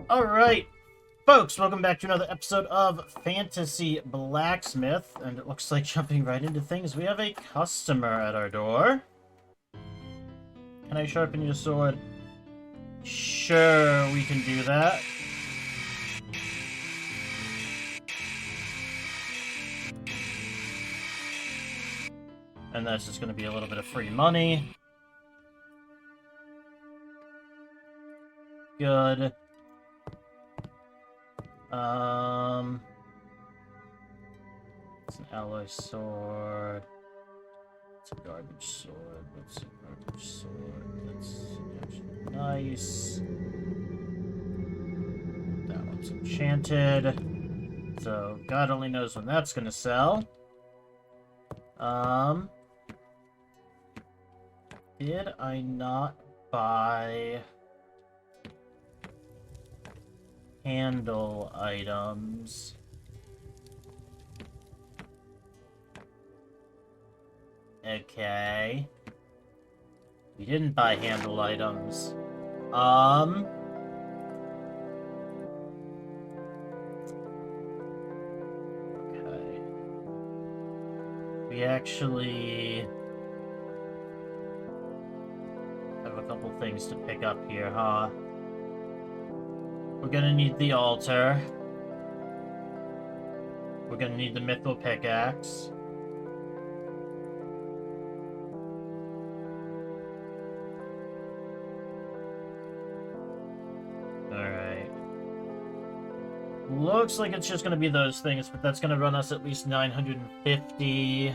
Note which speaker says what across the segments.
Speaker 1: Alright, folks, welcome back to another episode of Fantasy Blacksmith, and it looks like jumping right into things. We have a customer at our door. Can I sharpen your sword? Sure, we can do that. And that's just going to be a little bit of free money. Good. It's an alloy sword. It's a garbage sword. What's a garbage sword? That's actually nice. That one's enchanted. So, God only knows when that's gonna sell. Did I not buy handle items? Okay. We didn't buy handle items. Okay. We actually have a couple things to pick up here, huh? We're gonna need the altar. We're gonna need the mithril pickaxe. Alright. Looks like it's just gonna be those things, but that's gonna run us at least 950.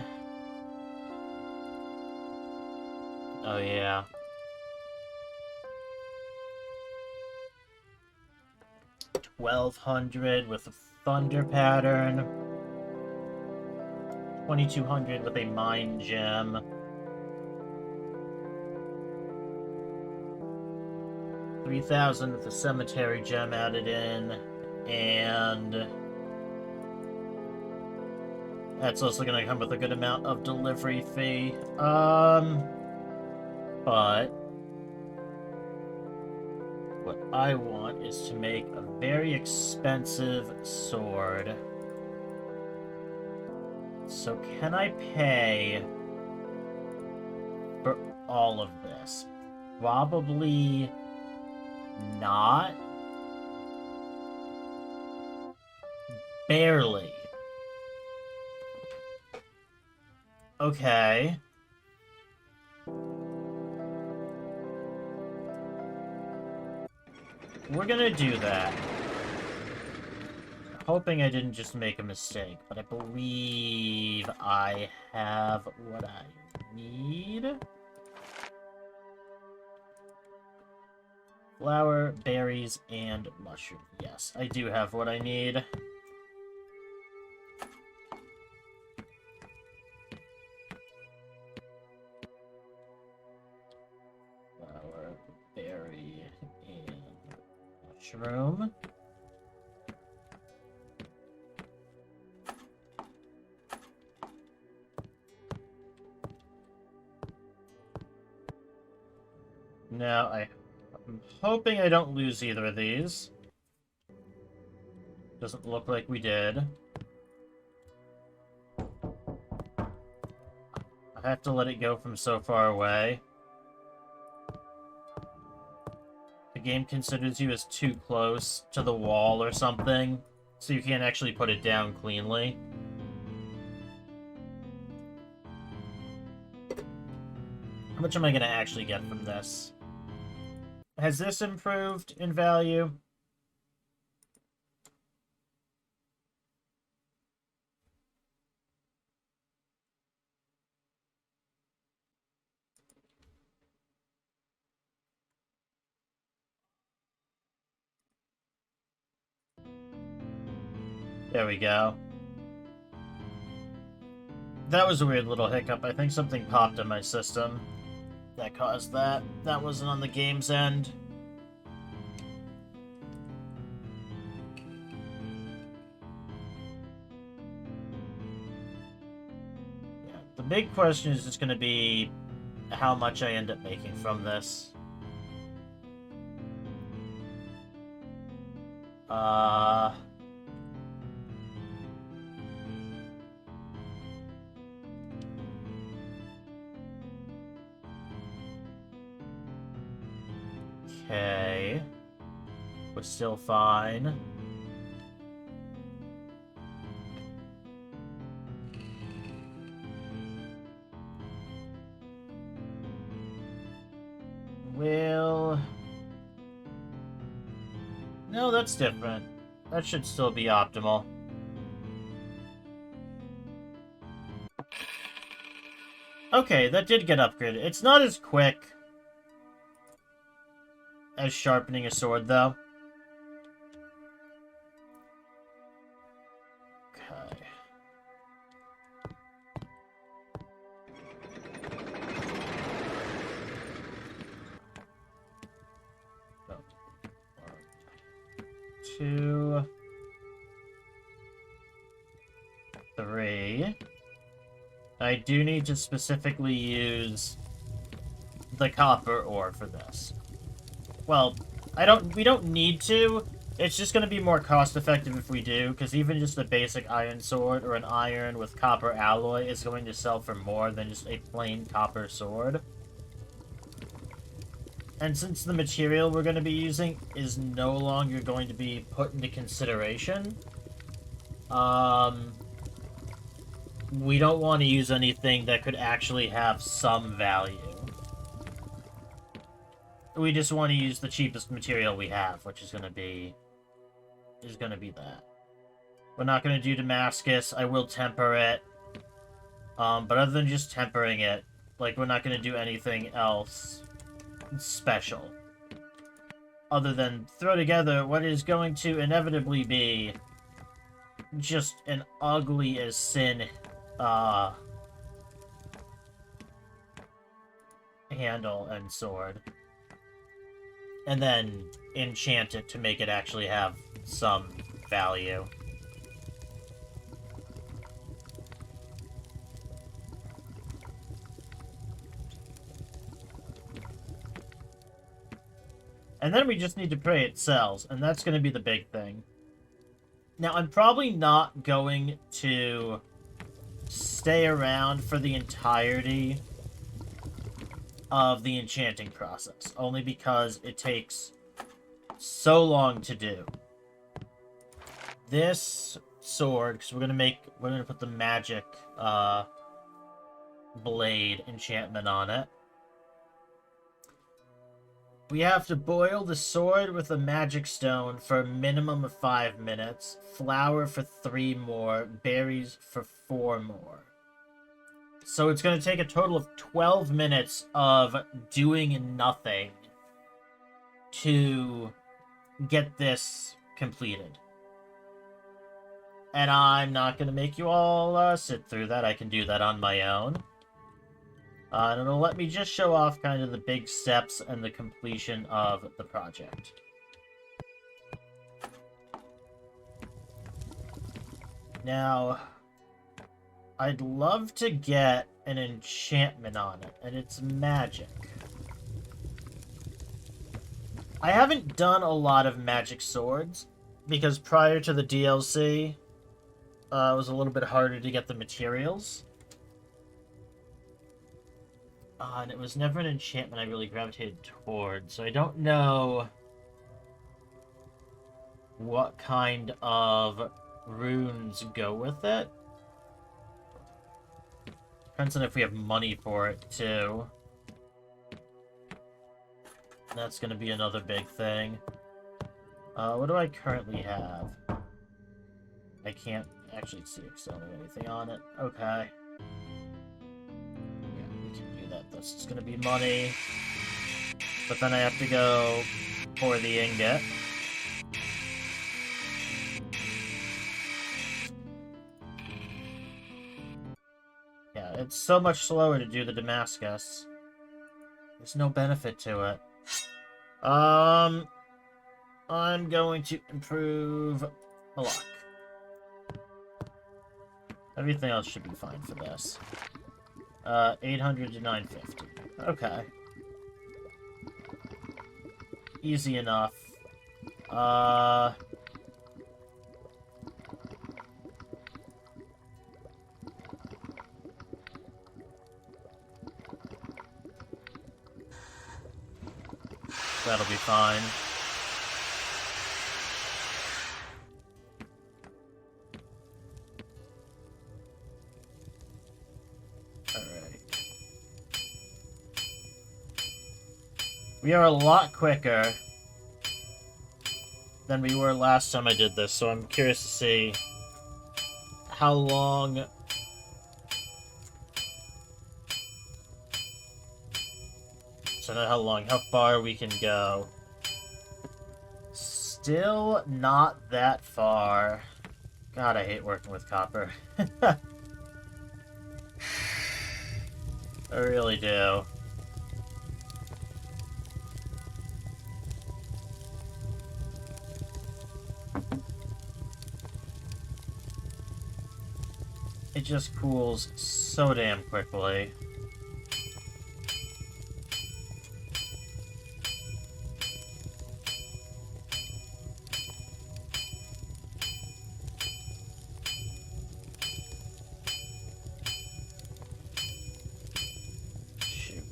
Speaker 1: Oh yeah. $1,200 with a thunder pattern. 2,200 with a mine gem. 3,000 with a cemetery gem added in, and that's also going to come with a good amount of delivery fee. But what I want is to make a very expensive sword. So can I pay for all of this? Probably not. Barely. Okay. We're gonna do that. Hoping I didn't just make a mistake, but I believe I have what I need. Flour, berries, and mushroom. Yes, I do have what I need. Flour, berry, and mushroom. Now, I'm hoping I don't lose either of these. Doesn't look like we did. I have to let it go from so far away. The game considers you as too close to the wall or something, so you can't actually put it down cleanly. How much am I going to actually get from this? Has this improved in value? There we go. That was a weird little hiccup. I think something popped in my system that caused that. That wasn't on the game's end. Yeah, the big question is just going to be how much I end up making from this. Uh... Okay. We're still fine. Well... No, that's different. That should still be optimal. Okay, that did get upgraded. It's not as quick as sharpening a sword, though. Okay. Oh. 1, 2, 3. I do need to specifically use the copper ore for this. Well, we don't need to. It's just going to be more cost-effective if we do, because even just a basic iron sword or an iron with copper alloy is going to sell for more than just a plain copper sword. And since the material we're going to be using is no longer going to be put into consideration, we don't want to use anything that could actually have some value. We just want to use the cheapest material we have, which is going to be that. We're not going to do Damascus. I will temper it. But other than just tempering it, like, we're not going to do anything else special. Other than throw together what is going to inevitably be just an ugly as sin handle and sword. And then enchant it to make it actually have some value. And then we just need to pray it sells, and that's going to be the big thing. Now, I'm probably not going to stay around for the entirety of the enchanting process, only because it takes so long to do. This sword, because we're gonna put the magic blade enchantment on it. We have to boil the sword with a magic stone for a minimum of 5 minutes, flour for 3 more, berries for 4 more. So it's going to take a total of 12 minutes of doing nothing to get this completed. And I'm not going to make you all sit through that. I can do that on my own. And it'll let me just show off kind of the big steps and the completion of the project. Now, I'd love to get an enchantment on it, and it's magic. I haven't done a lot of magic swords, because prior to the DLC, it was a little bit harder to get the materials. And it was never an enchantment I really gravitated toward, so I don't know what kind of runes go with it. Depends on if we have money for it, too. That's gonna be another big thing. What do I currently have? I can't actually see if there's anything on it. Okay. This is gonna be money, but then I have to go for the ingot. Yeah, it's so much slower to do the Damascus. There's no benefit to it. I'm going to improve a luck. Everything else should be fine for this. 800 to 950. Okay. Easy enough. That'll be fine. Alright. We are a lot quicker than we were last time I did this, so I'm curious to see how long... So not how far we can go. Still not that far. God, I hate working with copper. I really do. It just cools so damn quickly. Shoot.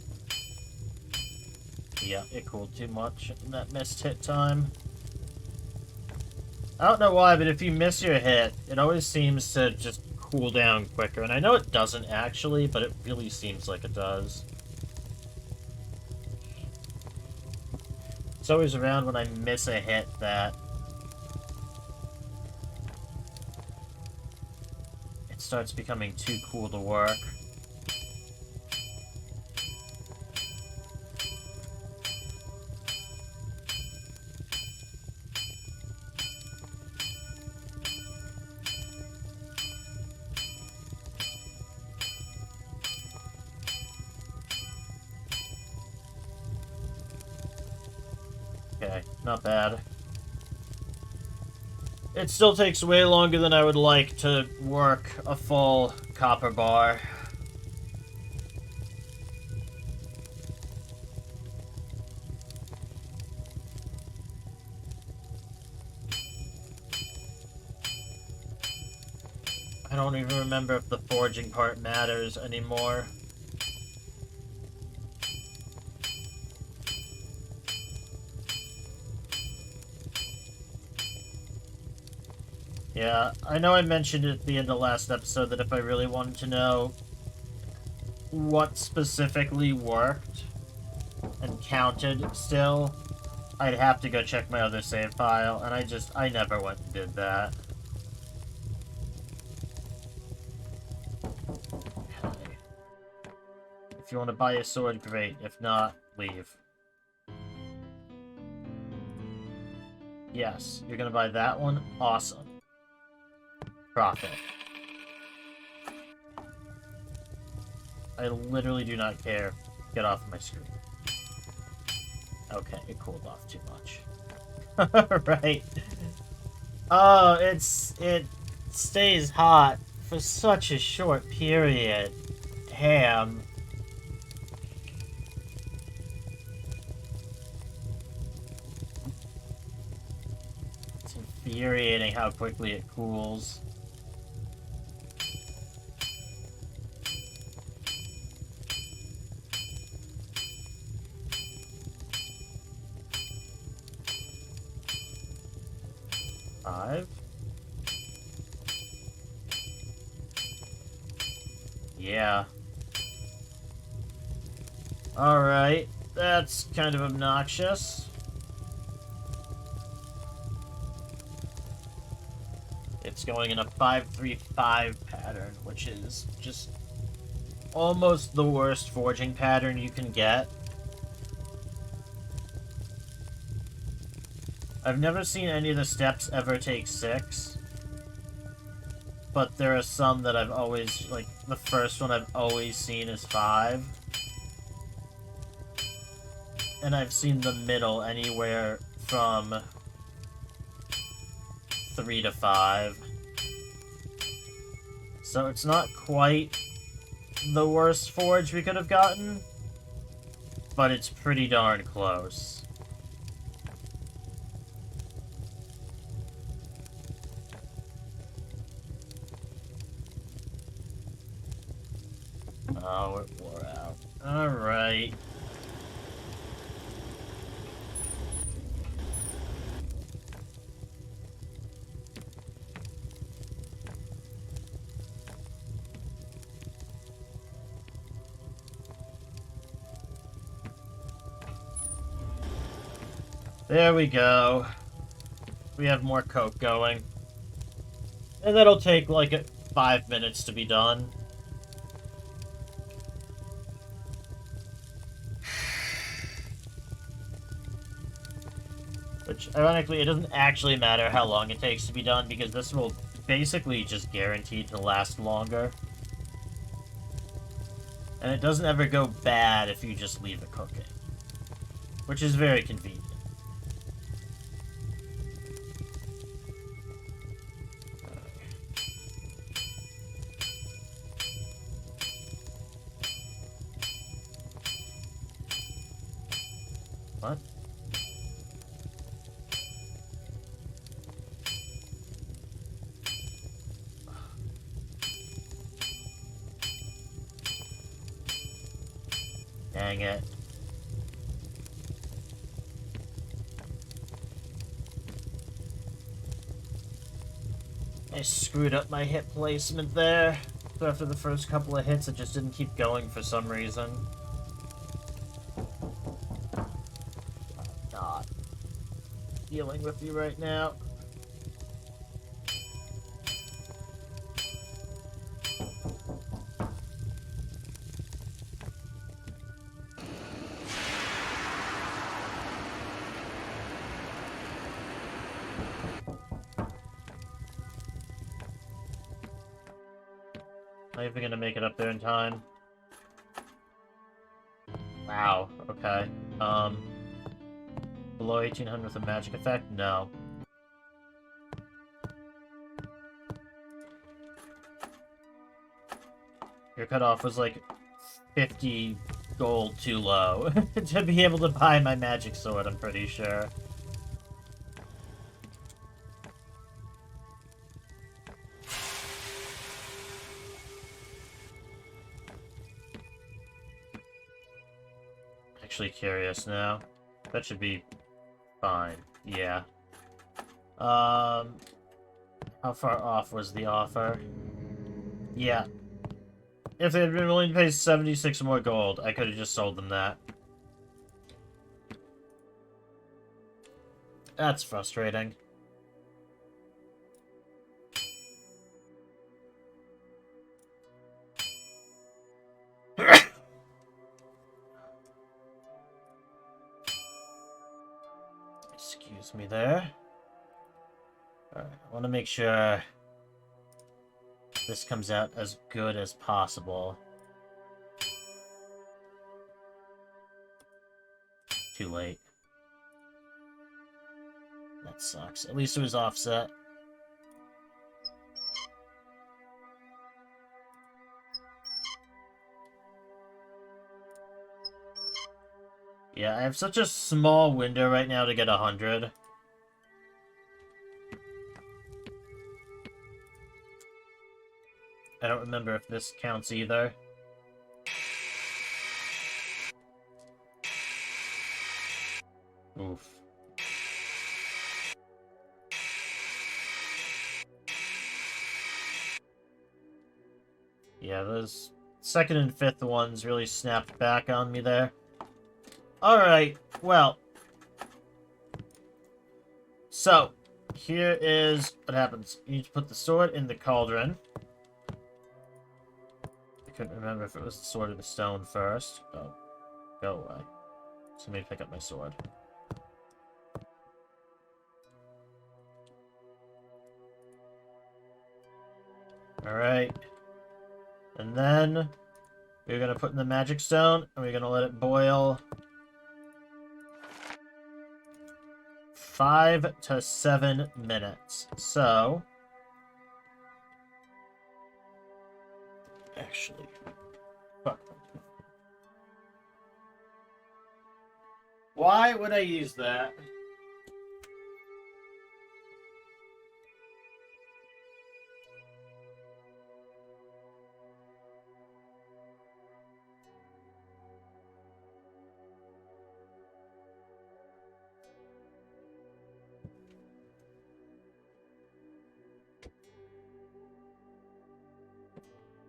Speaker 1: Yeah, it cooled too much in that missed hit time. I don't know why, but if you miss your hit, it always seems to just cool down quicker. And I know it doesn't actually, but it really seems like it does. It's always around when I miss a hit that it starts becoming too cool to work. Okay, not bad. It still takes way longer than I would like to work a full copper bar. I don't even remember if the forging part matters anymore. Yeah, I know I mentioned at the end of last episode that if I really wanted to know what specifically worked and counted still, I'd have to go check my other save file, and I never went and did that. Okay. If you want to buy a sword, great. If not, leave. Yes, you're gonna buy that one? Awesome. Profit. I literally do not care. Get off my screen. Okay, it cooled off too much. Right. Oh, it stays hot for such a short period. Damn. It's infuriating how quickly it cools. Yeah. Alright, that's kind of obnoxious. It's going in a 5-3-5 pattern, which is just almost the worst forging pattern you can get. I've never seen any of the steps ever take 6. But there are some that I've always, like, the first one I've always seen is 5. And I've seen the middle anywhere from 3 to 5. So it's not quite the worst forge we could have gotten, but it's pretty darn close. Oh, it wore out. Alright. There we go. We have more coke going. And that'll take like 5 minutes to be done. Which, ironically, it doesn't actually matter how long it takes to be done, because this will basically just guarantee to last longer. And it doesn't ever go bad if you just leave it cooking. Which is very convenient. What? Dang it. I screwed up my hit placement there. So after the first couple of hits, it just didn't keep going for some reason. I'm not dealing with you right now. Not even gonna make it up there in time. Wow, okay. Below 1800 with a magic effect? No. Your cutoff was like 50 gold too low to be able to buy my magic sword, I'm pretty sure. Actually curious now. That should be fine. Yeah. How far off was the offer? Yeah. If they had been willing to pay 76 more gold, I could have just sold them that. That's frustrating. Excuse me there. Alright, I want to make sure this comes out as good as possible. Too late. That sucks. At least it was offset. Yeah, I have such a small window right now to get 100. I don't remember if this counts either. Oof. Yeah, those second and fifth ones really snapped back on me there. Alright, well. So, here is what happens. You need to put the sword in the cauldron. I couldn't remember if it was the sword or the stone first. Oh, go away. Somebody pick up my sword. Alright. And then we're going to put in the magic stone, and we're going to let it boil 5 to 7 minutes. So, actually, fuck. Why would I use that?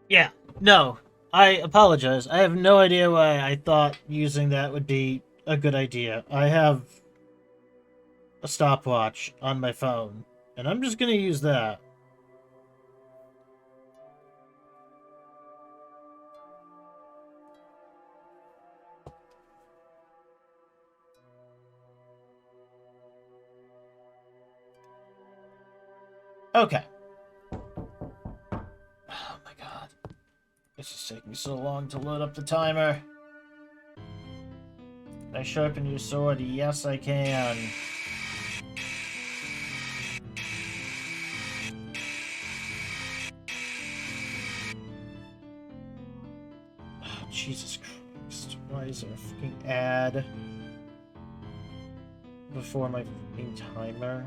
Speaker 1: Yeah, no, I apologize. I have no idea why I thought using that would be a good idea. I have a stopwatch on my phone, and I'm just gonna use that. Okay. Oh my god. This is taking so long to load up the timer. Can I sharpen your sword? Yes, I can. Oh, Jesus Christ. Why is there a fucking ad before my fucking timer?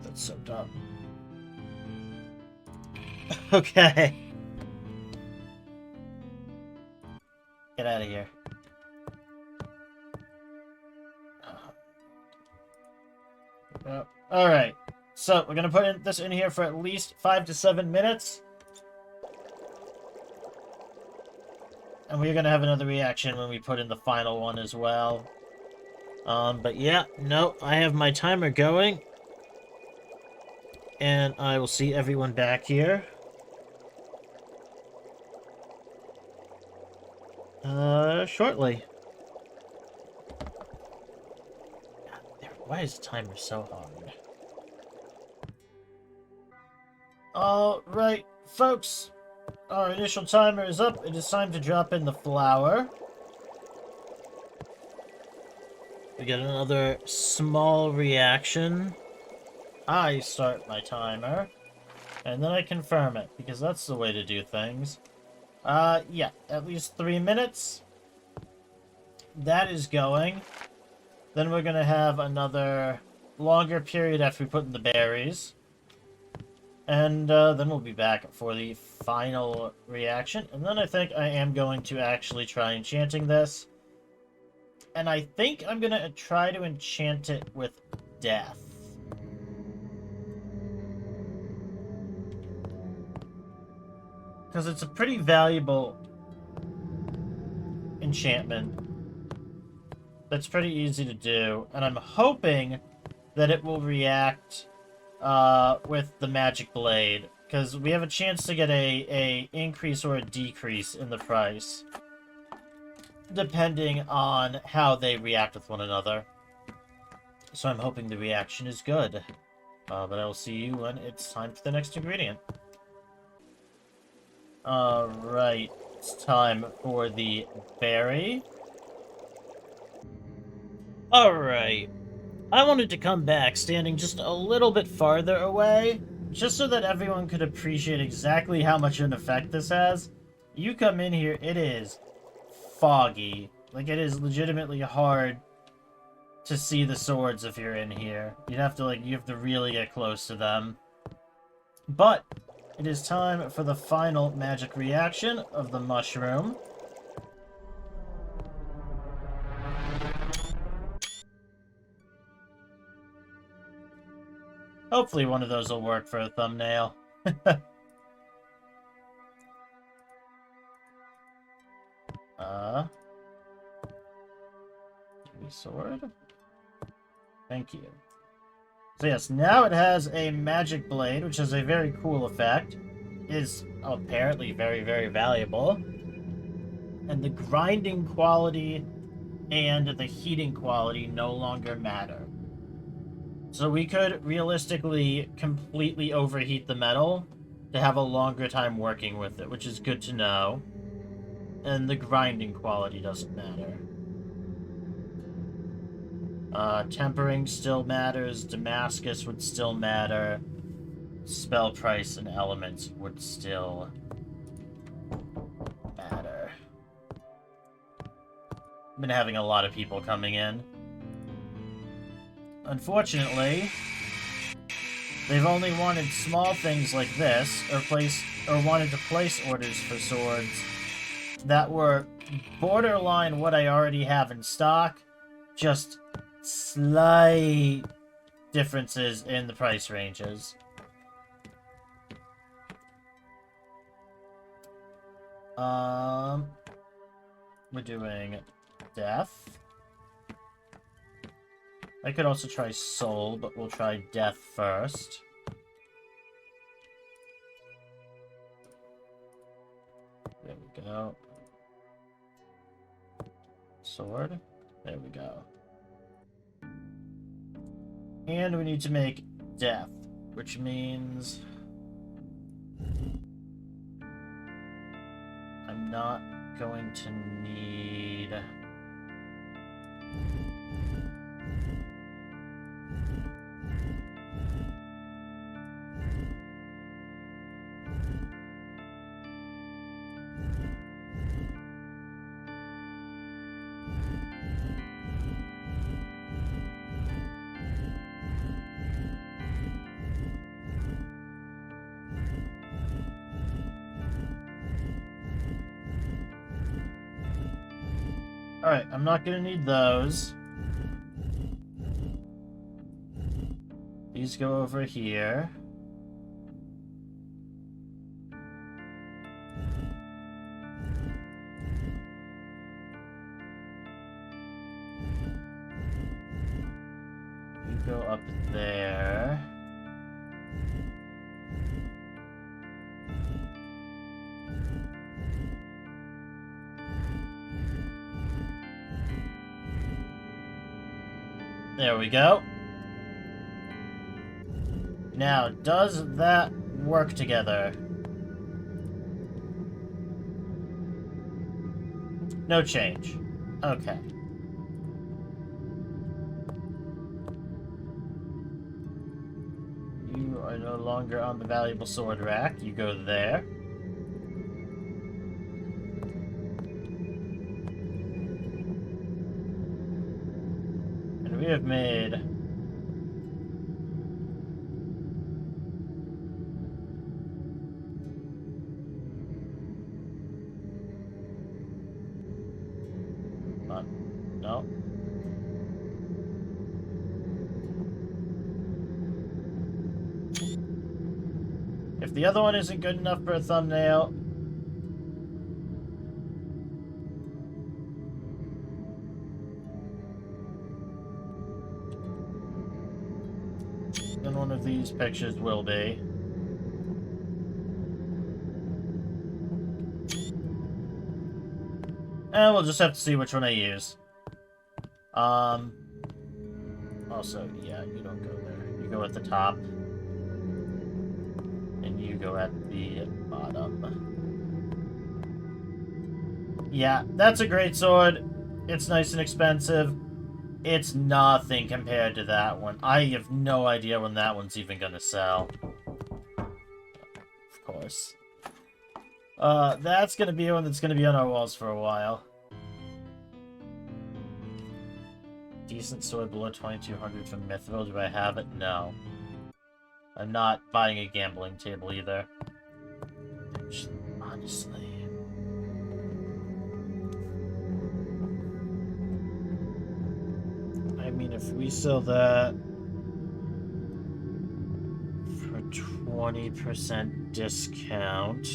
Speaker 1: That's so dumb. Okay. Get out of here. Alright. So, we're gonna put this in here for at least 5 to 7 minutes. And we're gonna have another reaction when we put in the final one as well. But yeah, no, I have my timer going. And I will see everyone back here. Shortly. God, why is the timer so hard? Alright, folks. Our initial timer is up. It is time to drop in the flour. We get another small reaction. I start my timer. And then I confirm it, because that's the way to do things. Yeah, at least 3 minutes. That is going. Then we're gonna have another longer period after we put in the berries. And then we'll be back for the final reaction. And then I think I am going to actually try enchanting this. And I think I'm going to try to enchant it with death. Because it's a pretty valuable enchantment. That's pretty easy to do. And I'm hoping that it will react with the magic blade, because we have a chance to get a increase or a decrease in the price depending on how they react with one another. So I'm hoping the reaction is good. But I will see you when it's time for the next ingredient. Alright, it's time for the berry. Alright. I wanted to come back standing just a little bit farther away, just so that everyone could appreciate exactly how much of an effect this has. You come in here, it is foggy. Like, it is legitimately hard to see the swords if you're in here. You have to really get close to them. But it is time for the final magic reaction of the mushroom. Hopefully one of those will work for a thumbnail. Sword? Thank you. So yes, now it has a magic blade, which has a very cool effect. Is apparently very, very valuable. And the grinding quality and the heating quality no longer matter. So we could realistically completely overheat the metal to have a longer time working with it, which is good to know. And the grinding quality doesn't matter. Tempering still matters, Damascus would still matter, spell price and elements would still matter. I've been having a lot of people coming in. Unfortunately, they've only wanted small things like this, or wanted to place orders for swords that were borderline what I already have in stock, just slight differences in the price ranges. We're doing death. I could also try soul, but we'll try death first. There we go. Sword. There we go. And we need to make death, which means I'm not going to need... Alright, I'm not gonna need those. These go over here. You go up there. There we go. Now, does that work together? No change. Okay. You are no longer on the valuable sword rack. You go there. And we have made... No. If the other one isn't good enough for a thumbnail... then one of these pictures will be. And we'll just have to see which one I use. Also, yeah, you don't go there. You go at the top. And you go at the bottom. Yeah, that's a great sword. It's nice and expensive. It's nothing compared to that one. I have no idea when that one's even gonna sell. Of course. That's gonna be one that's gonna be on our walls for a while. Decent sword below 2200 from Mithril. Do I have it? No. I'm not buying a gambling table either. Just, honestly. I mean, if we sell that for 20% discount,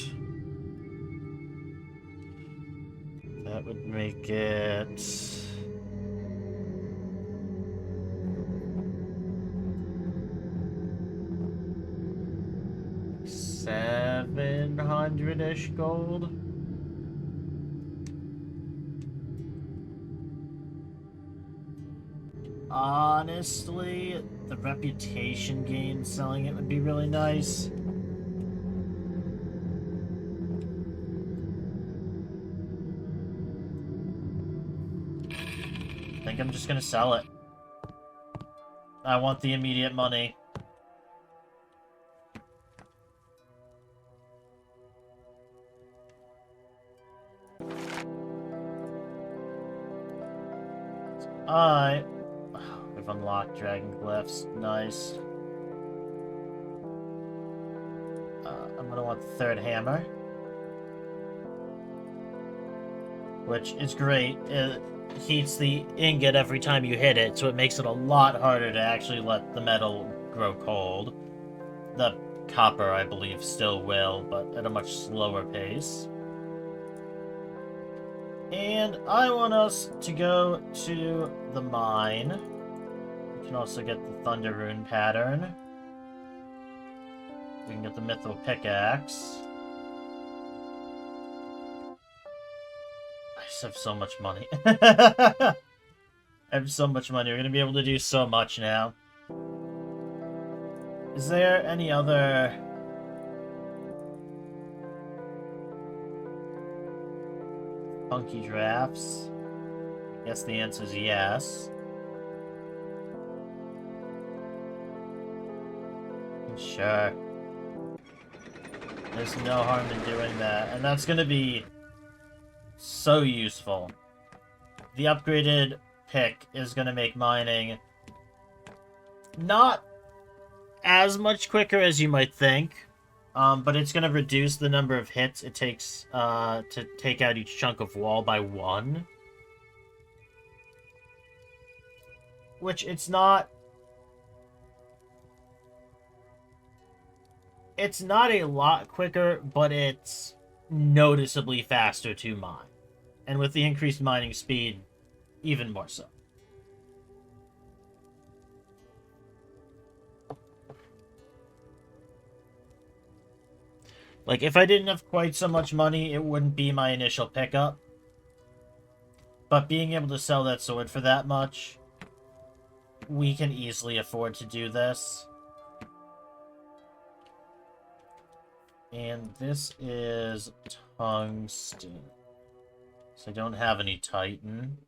Speaker 1: that would make it... $700-ish gold. Honestly, the reputation gain selling it would be really nice. I think I'm just gonna sell it. I want the immediate money. We've unlocked dragon glyphs. Nice. I'm gonna want the third hammer, which is great. It heats the ingot every time you hit it, so it makes it a lot harder to actually let the metal grow cold. The copper, I believe, still will, but at a much slower pace. And I want us to go to the mine, can also get the Thunder Rune pattern. We can get the Mithril Pickaxe. I just have so much money. I have so much money. We're going to be able to do so much now. Is there any other... funky drafts? I guess the answer is yes. Sure. There's no harm in doing that. And that's going to be so useful. The upgraded pick is going to make mining not as much quicker as you might think. But it's going to reduce the number of hits it takes to take out each chunk of wall by 1. Which it's not... It's not a lot quicker, but it's noticeably faster to mine. And with the increased mining speed, even more so. Like, if I didn't have quite so much money, it wouldn't be my initial pickup. But being able to sell that sword for that much, we can easily afford to do this. And this is tungsten. So I don't have any Titan.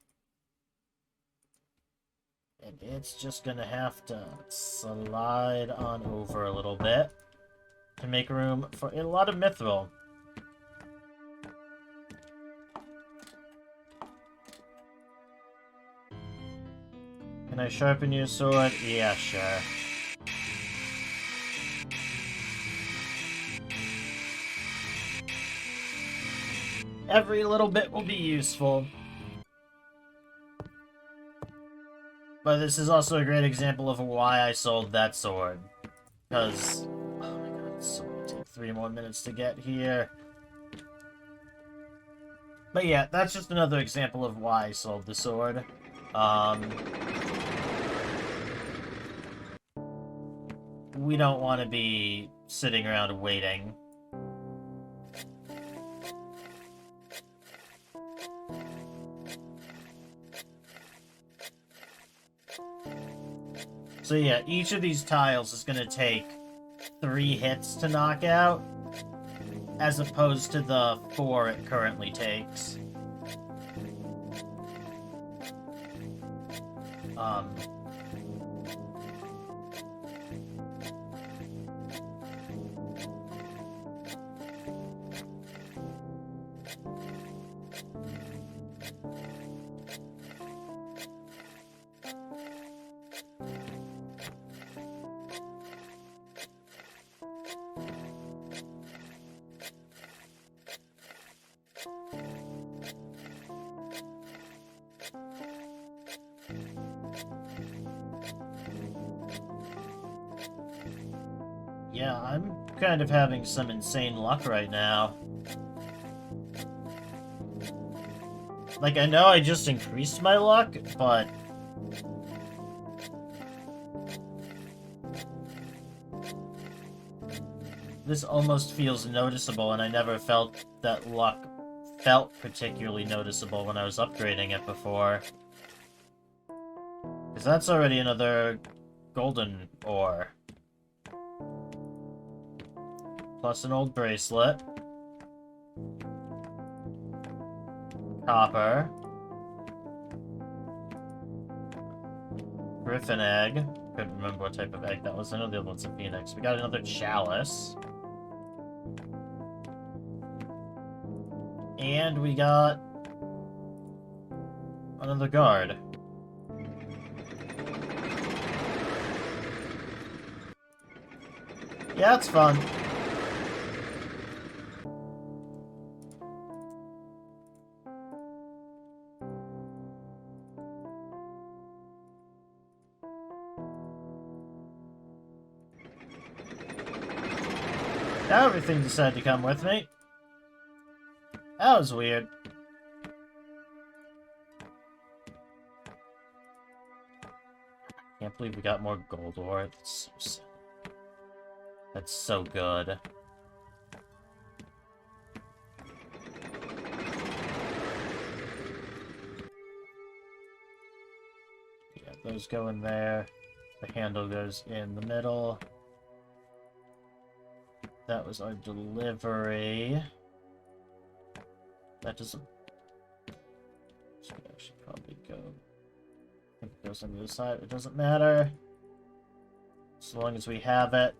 Speaker 1: And it's just gonna have to slide on over a little bit to make room for a lot of mithril. Can I sharpen your sword? Yeah, sure. Every little bit will be useful. But this is also a great example of why I sold that sword. Because, oh my god, it's so gonna take 3 more minutes to get here. But yeah, that's just another example of why I sold the sword. We don't want to be sitting around waiting. So yeah, each of these tiles is going to take 3 hits to knock out, as opposed to the 4 it currently takes. Yeah, I'm kind of having some insane luck right now. Like, I know I just increased my luck, but... this almost feels noticeable, and I never felt that luck felt particularly noticeable when I was upgrading it before. Because that's already another golden ore. Plus an old bracelet. Copper. Griffin egg. Couldn't remember what type of egg that was. I know the other one's a phoenix. We got another chalice. And we got another guard. Yeah, it's fun. Now everything decided to come with me. That was weird. Can't can't believe we got more gold ore. That's so sad. That's so good. Yeah, those go in there. The handle goes in the middle. That was our delivery. That doesn't... So we should probably go... I think it goes on the other side. It doesn't matter. As long as we have it.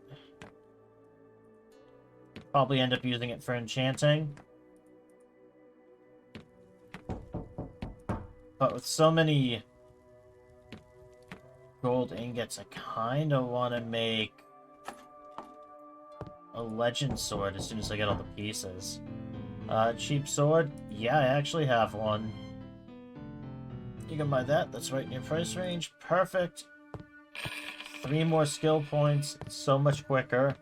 Speaker 1: Probably end up using it for enchanting. But with so many gold ingots, I kind of want to make a legend sword as soon as I get all the pieces. Cheap sword? Yeah, I actually have one. You can buy that. That's right in your price range. Perfect. 3 more skill points. It's so much quicker.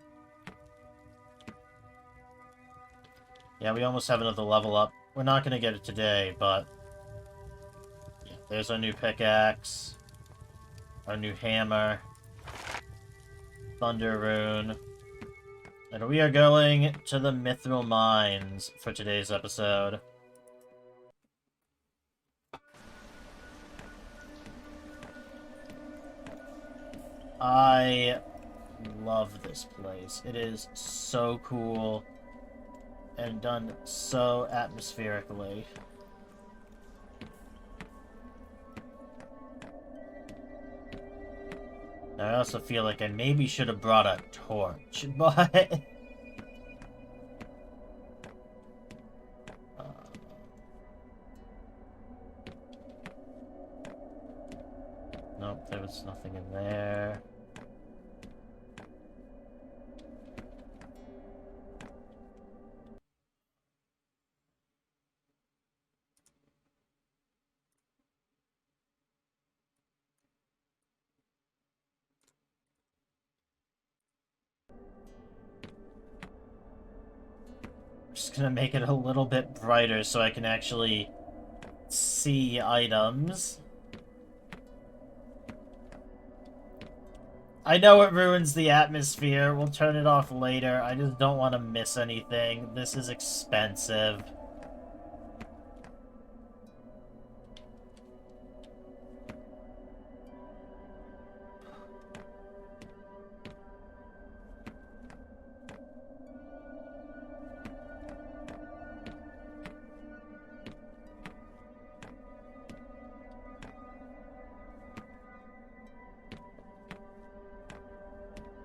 Speaker 1: Yeah, we almost have another level up. We're not going to get it today, but... Yeah, there's our new pickaxe. Our new hammer. Thunder rune. And we are going to the Mithril Mines for today's episode. I love this place. It is so cool and done so atmospherically. I also feel like I maybe should have brought a torch, but... Nope, there was nothing in there. Just gonna make it a little bit brighter so I can actually see items. I know it ruins the atmosphere. We'll turn it off later. I just don't want to miss anything. This is expensive.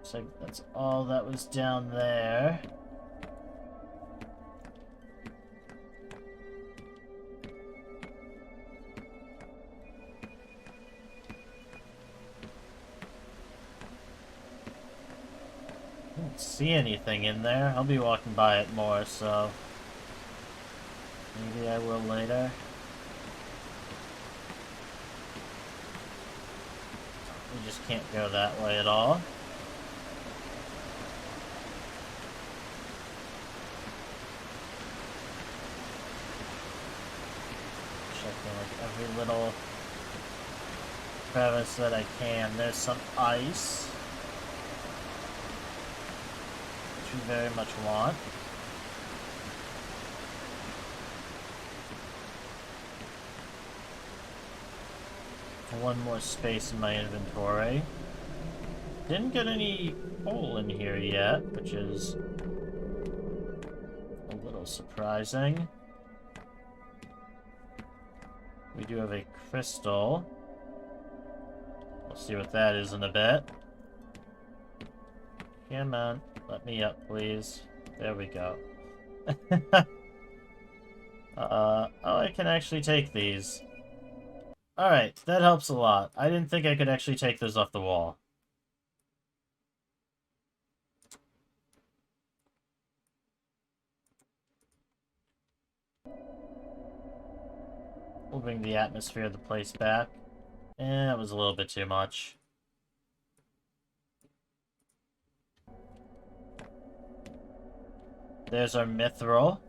Speaker 1: So that's all that was down there. I don't see anything in there. I'll be walking by it more, so maybe I will later. We just can't go that way at all. Every little crevice that I can. There's some ice, which we very much want. One more space in my inventory. Didn't get any coal in here yet, which is a little surprising. We do have a crystal. We'll see what that is in a bit. Come on, let me up, please. There we go. Oh, I can actually take these. Alright, that helps a lot. I didn't think I could actually take those off the wall. We'll bring the atmosphere of the place back. That was a little bit too much. There's our mithril.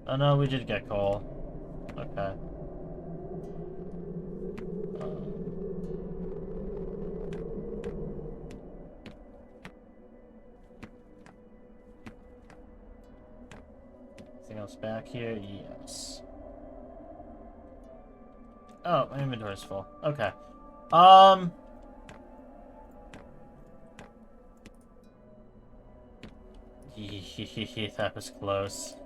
Speaker 1: Oh no, we did get coal. Okay. back here? Yes. Oh, my inventory's full. Okay. That was close.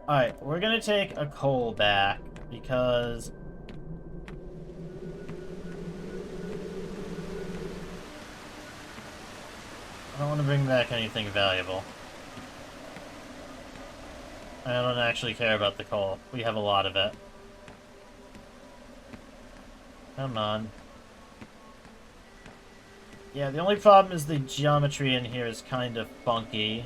Speaker 1: Alright, we're gonna take a coal back, because... I don't want to bring back anything valuable. I don't actually care about the coal. We have a lot of it. Come on. Yeah, the only problem is the geometry in here is kind of funky.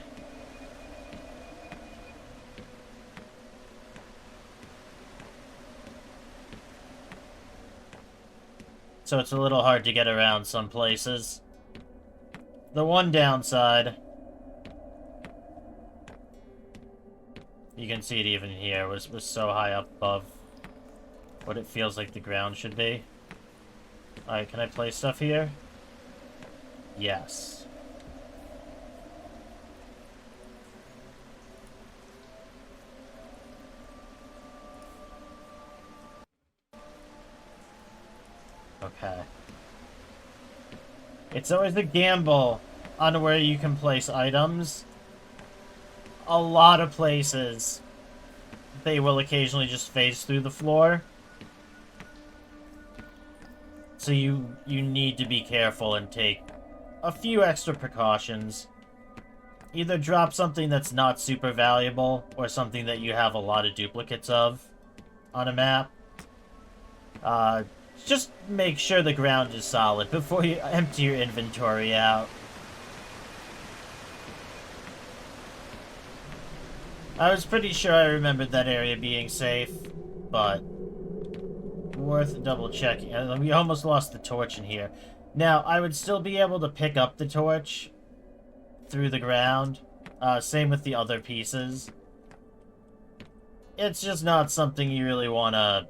Speaker 1: So it's a little hard to get around some places. The one downside, you can see it even here, was so high up above what it feels like the ground should be. Alright, can I place stuff here? Yes. Okay. It's always a gamble on where you can place items. A lot of places, they will occasionally just phase through the floor. So you need to be careful and take a few extra precautions. Either drop something that's not super valuable, or something that you have a lot of duplicates of on a map. Just make sure the ground is solid before you empty your inventory out. I was pretty sure I remembered that area being safe, but worth double checking. We almost lost the torch in here. Now, I would still be able to pick up the torch through the ground. Same with the other pieces. It's just not something you really want to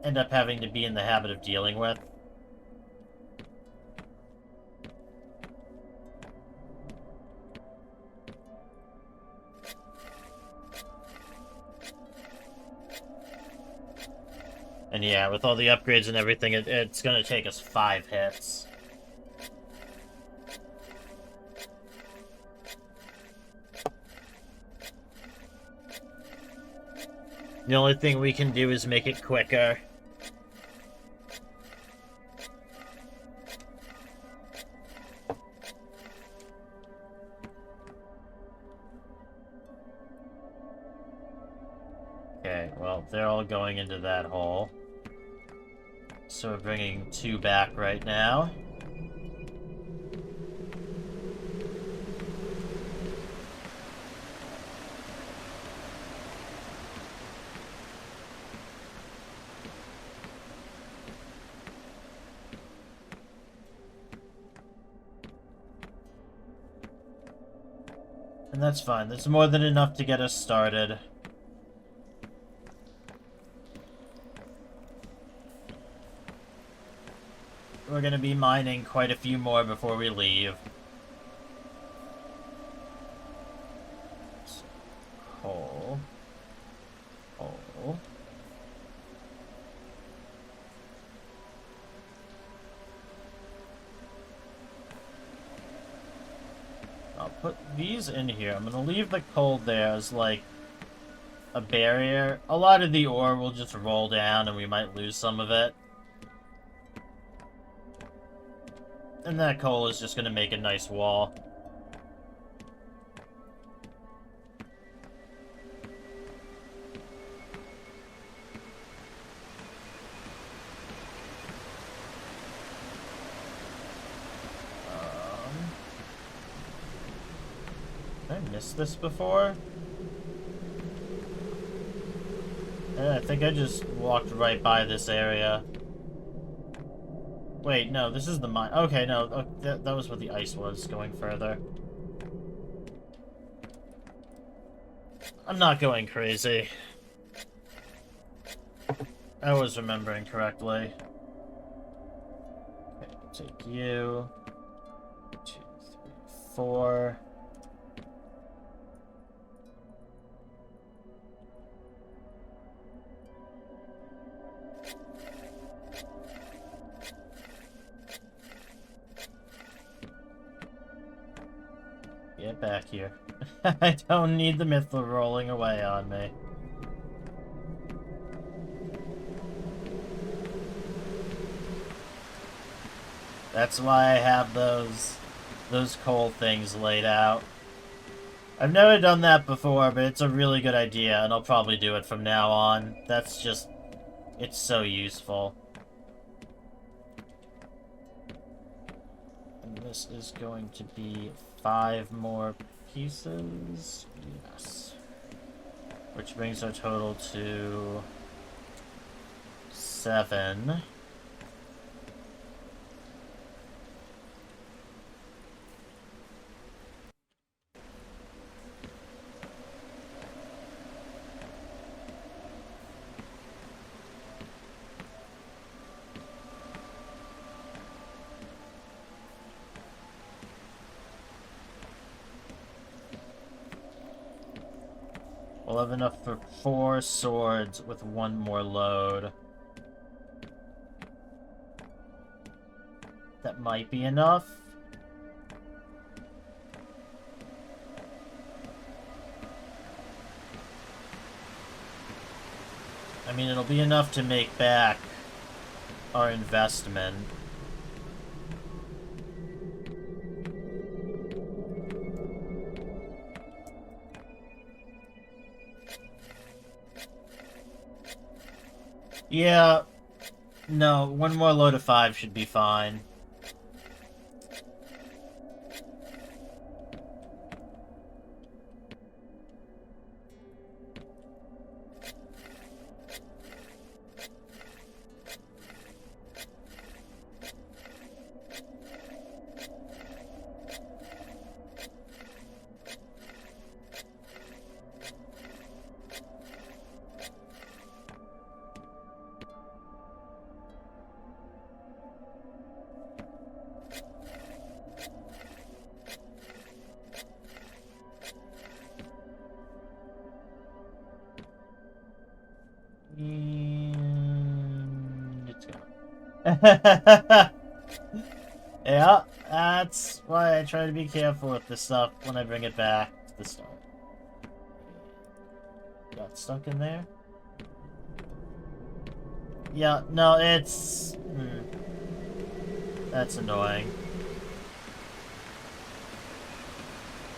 Speaker 1: end up having to be in the habit of dealing with. And yeah, with all the upgrades and everything, it's gonna take us 5 hits. The only thing we can do is make it quicker. Okay, well, they're all going into that hole. So we're bringing 2 back right now. And that's fine. That's more than enough to get us started. We're gonna be mining quite a few more before we leave. Coal. Coal. I'll put these in here. I'm gonna leave the coal there as, like, a barrier. A lot of the ore will just roll down and we might lose some of it. And that coal is just gonna make a nice wall. Did I miss this before? Yeah, I think I just walked right by this area. Wait, no, this is the mine. Okay, no, that was what the ice was, going further. I'm not going crazy. I was remembering correctly. Okay, take you. 2, 3, 4. Get back here. I don't need the mithril rolling away on me. That's why I have those coal things laid out. I've never done that before, but it's a really good idea, and I'll probably do it from now on. That's just... it's so useful. And this is going to be 5 more pieces. Yes. Which brings our total to 7. We'll have enough for 4 swords with 1 more load. That might be enough. I mean, it'll be enough to make back our investment. Yeah, no, 1 more load of 5 should be fine. And it's gone. Yeah, that's why I try to be careful with this stuff when I bring it back to the start. Got stuck in there? Yeah, no, it's... That's annoying.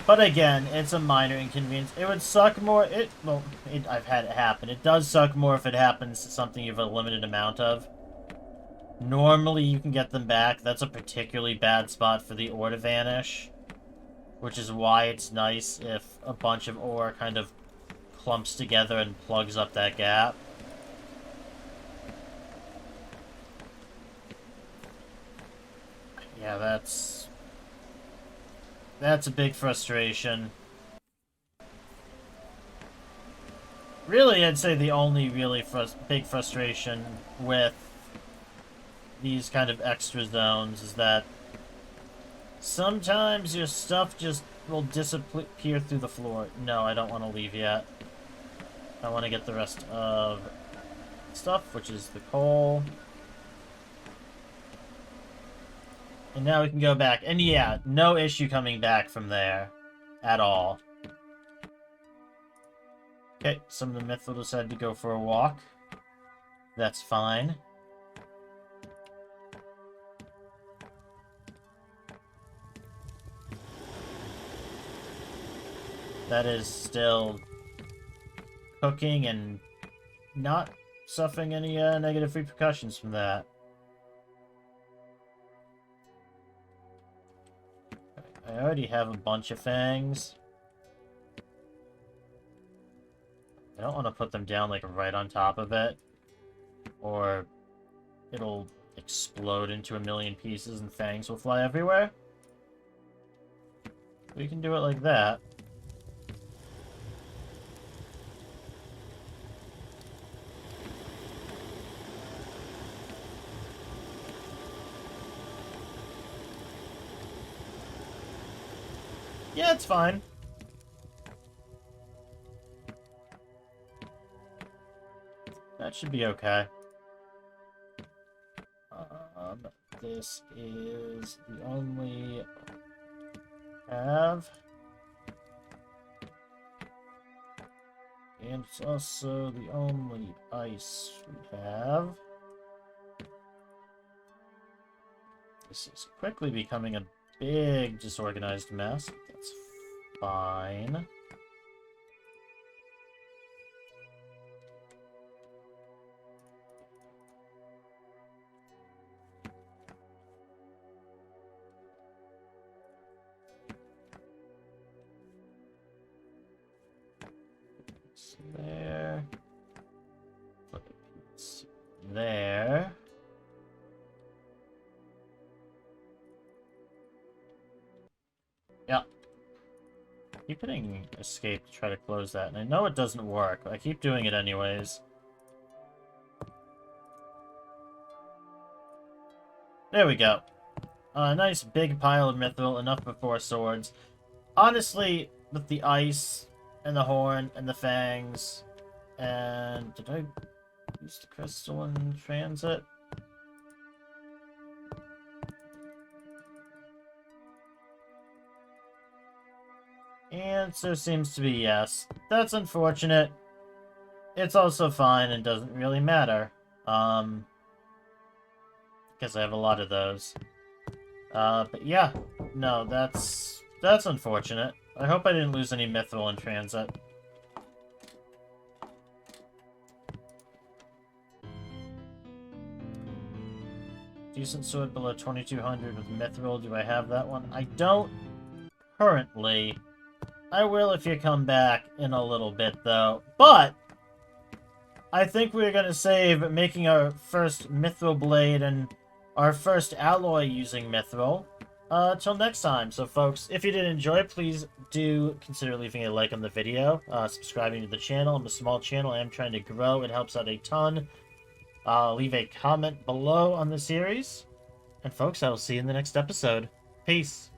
Speaker 1: But again, it's a minor inconvenience. It would suck more... I've had it happen. It does suck more if it happens to something you have a limited amount of. Normally, you can get them back. That's a particularly bad spot for the ore to vanish. Which is why it's nice if a bunch of ore kind of clumps together and plugs up that gap. Yeah, that's a big frustration. Really, I'd say the only really big frustration with these kind of extra zones is that sometimes your stuff just will disappear through the floor. No, I don't want to leave yet. I want to get the rest of stuff, which is the coal. And now we can go back. And yeah, no issue coming back from there. At all. Okay, some of the myth will decide to go for a walk. That's fine. That is still cooking and not suffering any negative repercussions from that. I already have a bunch of fangs. I don't want to put them down, like, right on top of it. Or it'll explode into a million pieces and fangs will fly everywhere. We can do it like that. Yeah, it's fine. That should be okay. This is the only I have. And it's also the only ice we have. This is quickly becoming a big disorganized mess. That's fine. There. Put a piece there. Yeah. Keep hitting escape to try to close that, and I know it doesn't work, but I keep doing it anyways. There we go. A nice big pile of mithril, enough for 4 swords. Honestly, with the ice, and the horn, and the fangs, and... Did I use the crystal in transit? Answer seems to be yes. That's unfortunate. It's also fine and doesn't really matter. Because I have a lot of those. But yeah. No, that's unfortunate. I hope I didn't lose any mithril in transit. Decent sword below 2200 with mithril. Do I have that one? I don't currently. I will if you come back in a little bit, though. But I think we're going to save making our first mithril blade and our first alloy using mithril till next time. So, folks, if you did enjoy, please do consider leaving a like on the video, subscribing to the channel. I'm a small channel. I am trying to grow. It helps out a ton. Leave a comment below on the series. And, folks, I will see you in the next episode. Peace.